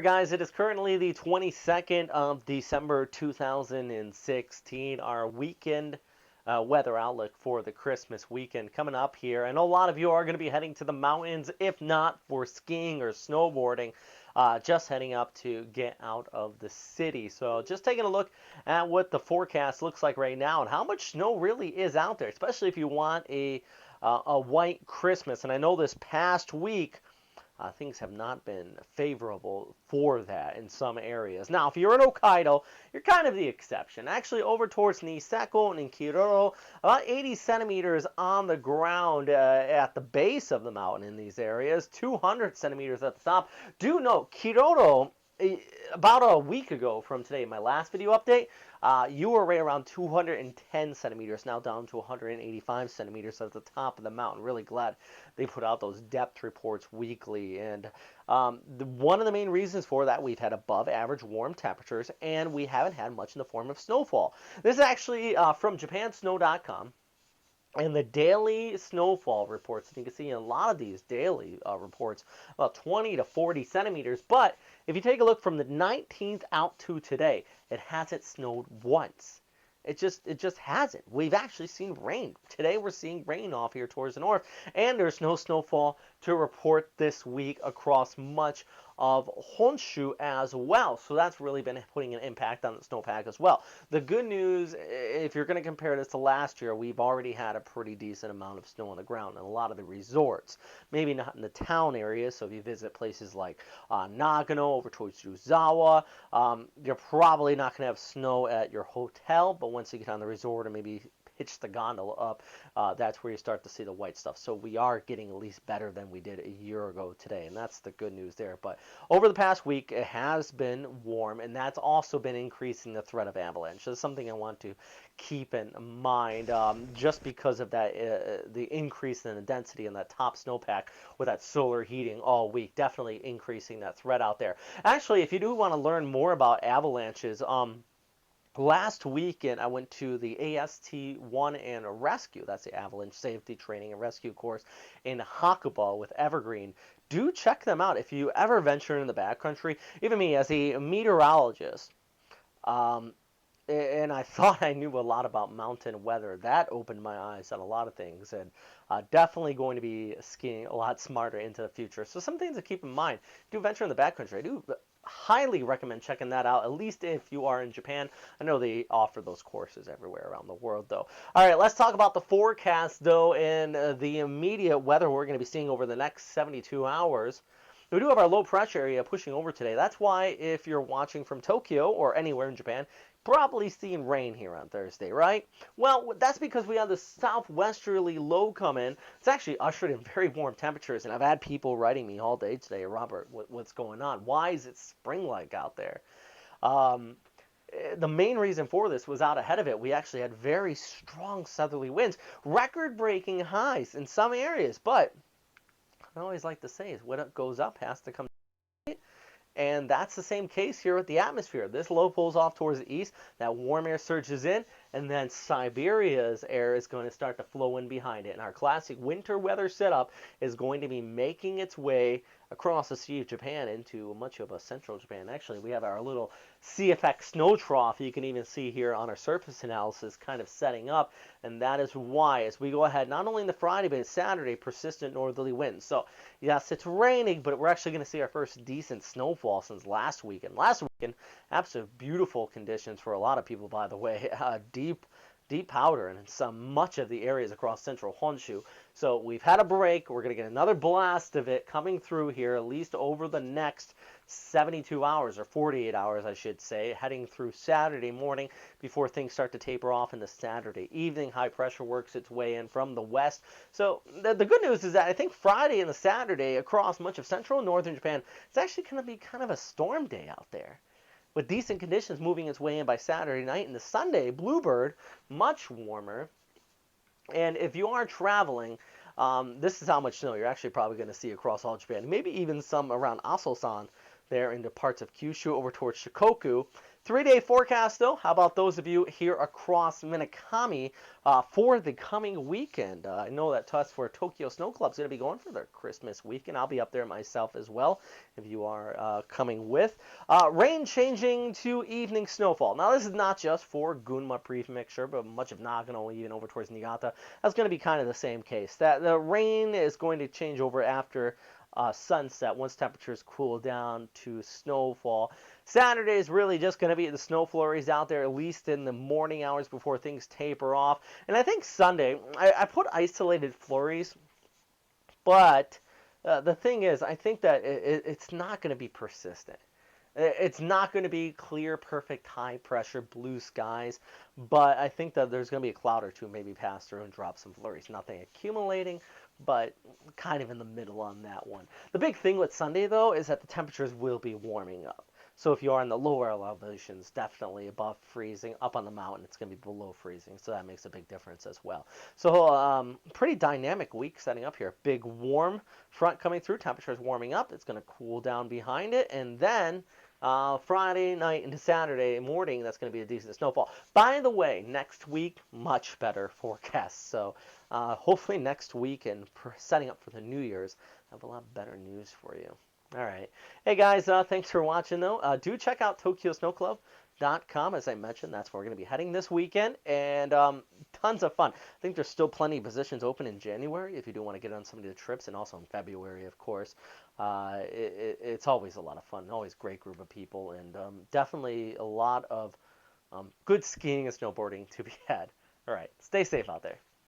guys, it is currently the 22nd of December 2016, our weekend weather outlook for the Christmas weekend coming up here. I know a lot of you are going to be heading to the mountains, if not for skiing or snowboarding, just heading up to get out of the city. So just taking a look at what the forecast looks like right now and how much snow really is out there, especially if you want a white Christmas. And I know this past week, things have not been favorable for that in some areas. Now, if you're in Hokkaido, you're kind of the exception. Actually, over towards Niseko and Kiroro, about 80 centimeters on the ground at the base of the mountain in these areas, 200 centimeters at the top. Do note, Kiroro, about a week ago from today, my last video update, you were right around 210 centimeters, now down to 185 centimeters at the top of the mountain. Really glad they put out those depth reports weekly. And one of the main reasons for that, we've had above average warm temperatures, and we haven't had much in the form of snowfall. This is actually from japansnow.com. And the daily snowfall reports, and you can see in a lot of these daily reports, about 20 to 40 centimeters. But if you take a look from the 19th out to today, it hasn't snowed once. It just hasn't. We've actually seen rain. Today we're seeing rain off here towards the north, and there's no snowfall to report this week across much of Honshu as well. So that's really been putting an impact on the snowpack as well. The good news, if you're going to compare this to last year, we've already had a pretty decent amount of snow on the ground in a lot of the resorts. Maybe not in the town areas, so if you visit places like Nagano, over towards Yuzawa, you're probably not going to have snow at your hotel, but once you get on the resort and maybe hitch the gondola up, that's where you start to see the white stuff. So we are getting at least better than we did a year ago today, and that's the good news there. But over the past week, it has been warm, and that's also been increasing the threat of avalanche. That's something I want to keep in mind, just because of that, the increase in the density in that top snowpack with that solar heating all week, definitely increasing that threat out there. Actually, if you do want to learn more about avalanches, last weekend, I went to the AST1 and Rescue. That's the Avalanche Safety Training and Rescue course in Hakuba with Evergreen. Do check them out if you ever venture in the backcountry. Even me, as a meteorologist, and I thought I knew a lot about mountain weather. That opened my eyes on a lot of things, and definitely going to be skiing a lot smarter into the future. So some things to keep in mind. Do venture in the backcountry. I do highly recommend checking that out, at least if you are in Japan. I know they offer those courses everywhere around the world, though. All right, let's talk about the forecast, though, and the immediate weather we're going to be seeing over the next 72 hours. We do have our low pressure area pushing over today. That's why if you're watching from Tokyo or anywhere in Japan, probably seeing rain here on Thursday, right? Well, that's because we have the southwesterly low come in. It's actually ushered in very warm temperatures, and I've had people writing me all day today, Robert, what's going on? Why is it spring-like out there? The main reason for this was out ahead of it. We actually had very strong southerly winds, record-breaking highs in some areas, but I always like to say is what goes up has to come down. And that's the same case here with the atmosphere. This low pulls off towards the east, that warm air surges in, and then Siberia's air is going to start to flow in behind it. And our classic winter weather setup is going to be making its way across the Sea of Japan into much of a central Japan. Actually, we have our little sea effect snow trough you can even see here on our surface analysis kind of setting up, and that is why as we go ahead, not only in the Friday but Saturday, persistent northerly winds. So yes, it's raining, but we're actually going to see our first decent snowfall since last weekend. Last weekend, absolutely beautiful conditions for a lot of people, by the way. Deep powder in much of the areas across central Honshu. So we've had a break. We're going to get another blast of it coming through here, at least over the next 72 hours, or 48 hours, I should say, heading through Saturday morning before things start to taper off in the Saturday evening. High pressure works its way in from the west. So the good news is that I think Friday and the Saturday across much of central and northern Japan, it's actually going to be kind of a storm day out there, with decent conditions moving its way in by Saturday night. And the Sunday, Bluebird, much warmer. And if you are traveling, this is how much snow you're actually probably going to see across all Japan. Maybe even some around Asosan there into parts of Kyushu over towards Shikoku. 3-day forecast, though. How about those of you here across Minakami for the coming weekend? I know that us for Tokyo Snow Club is going to be going for their Christmas weekend. I'll be up there myself as well if you are coming with. Rain changing to evening snowfall. Now, this is not just for Gunma Prefecture, but much of Nagano, even over towards Niigata. That's going to be kind of the same case. That the rain is going to change over after sunset once temperatures cool down to snowfall. Saturday is really just going to be the snow flurries out there, at least in the morning hours before things taper off. And I think Sunday, I put isolated flurries, but the thing is, I think that it's not going to be persistent. It's not going to be clear, perfect, high pressure, blue skies, but I think that there's going to be a cloud or two maybe pass through and drop some flurries. Nothing accumulating, but kind of in the middle on that one. The big thing with Sunday, though, is that the temperatures will be warming up. So if you are in the lower elevations, definitely above freezing. Up on the mountain, it's going to be below freezing, so that makes a big difference as well. So pretty dynamic week setting up here. Big warm front coming through, temperatures warming up. It's going to cool down behind it, and then Friday night into Saturday morning, that's going to be a decent snowfall. By the way, next week, much better forecast. So hopefully next week and setting up for the New Year's, I have a lot better news for you. All right. Hey, guys, thanks for watching, though. Do check out TokyoSnowClub.com. As I mentioned, that's where we're going to be heading this weekend, and tons of fun. I think there's still plenty of positions open in January if you do want to get on some of the trips, and also in February, of course. It's always a lot of fun, always a great group of people, and definitely a lot of good skiing and snowboarding to be had. All right. Stay safe out there.